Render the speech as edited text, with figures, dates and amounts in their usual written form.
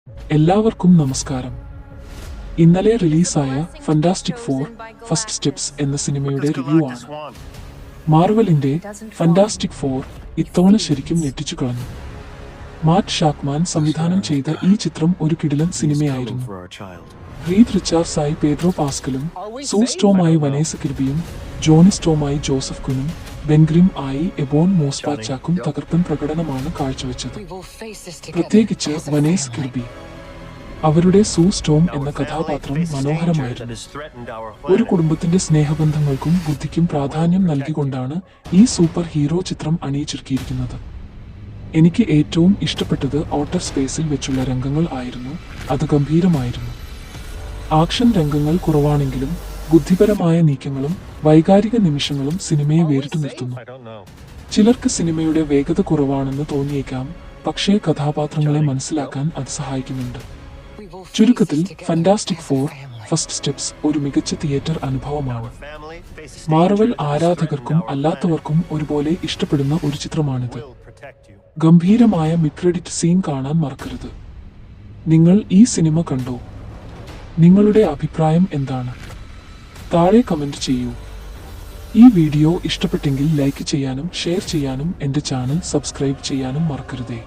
എല്ലാവർക്കും നമസ്കാരം. ഇന്നലെ റിലീസായ ഫാന്റാസ്റ്റിക് ഫോർ ഫസ്റ്റ് സ്റ്റെപ്സ് എന്ന സിനിമയുടെ റിവ്യൂ ആണ്. മാർവലിന്റെ ഫാന്റാസ്റ്റിക് ഫോർ ഇത്തവണ ശരിക്കും ഞെട്ടിച്ചു കളഞ്ഞു. മാറ്റ് ഷാക്മാൻ സംവിധാനം ചെയ്ത ഈ ചിത്രം ഒരു കിടിലൻ സിനിമയായിരുന്നു. റീഡ് റിച്ചാർഡ്സായി പേഡ്രോ പാസ്കലും, സൂ സ്റ്റോമായി വനേസ കിർബിയും, ജോണി സ്റ്റോമായി ജോസഫ് കുനും, ബെൻഗ്രിം ആയി എബോൺ മോസ്പാച്ചാക്കും തകർപ്പൻ പ്രകടനമാണ് കാഴ്ചവെച്ചത്. പ്രത്യേകിച്ച് വനേസ കിർബി. അവരുടെ സൂ സ്റ്റോം എന്ന കഥാപാത്രം മനോഹരമായിരുന്നു. ഒരു കുടുംബത്തിന്റെ സ്നേഹബന്ധങ്ങൾക്കും ബുദ്ധിക്കും പ്രാധാന്യം നൽകിക്കൊണ്ടാണ് ഈ സൂപ്പർ ഹീറോ ചിത്രം അണിയിച്ചൊരുക്കിയിരിക്കുന്നത്. എനിക്ക് ഏറ്റവും ഇഷ്ടപ്പെട്ടത് ഔട്ടർ സ്പേസിൽ വെച്ചുള്ള രംഗങ്ങൾ ആയിരുന്നു. അത് ഗംഭീരമായിരുന്നു. ആക്ഷൻ രംഗങ്ങൾ കുറവാണെങ്കിലും ബുദ്ധിപരമായ നീക്കങ്ങളും വൈകാരിക നിമിഷങ്ങളും സിനിമയെ വേറിട്ടു നിർത്തുന്നു. ചിലർക്ക് സിനിമയുടെ വേഗത കുറവാണെന്ന് തോന്നിയേക്കാം, പക്ഷേ കഥാപാത്രങ്ങളെ മനസ്സിലാക്കാൻ അത് സഹായിക്കുന്നുണ്ട്. ചുരുക്കത്തിൽ ഫാന്റാസ്റ്റിക് ഫോർ ഫസ്റ്റ് സ്റ്റെപ്സ് ഒരു മികച്ച തിയേറ്റർ അനുഭവമാണ്. മാർവൽ ആരാധകർക്കും അല്ലാത്തവർക്കും ഒരുപോലെ ഇഷ്ടപ്പെടുന്ന ഒരു ചിത്രമാണിത്. ഗംഭീരമായ മിഡ് ക്രെഡിറ്റ് സീൻ കാണാൻ മറക്കരുത്. നിങ്ങൾ ഈ സിനിമ കണ്ടോ? നിങ്ങളുടെ അഭിപ്രായം എന്താണ്? താഴെ കമന്റ് ചെയ്യൂ. ഈ വീഡിയോ ഇഷ്ടപ്പെട്ടെങ്കിൽ ലൈക്ക് ചെയ്യാനും ഷെയർ ചെയ്യാനും എന്റെ ചാനൽ സബ്സ്ക്രൈബ് ചെയ്യാനും മറക്കരുതേ.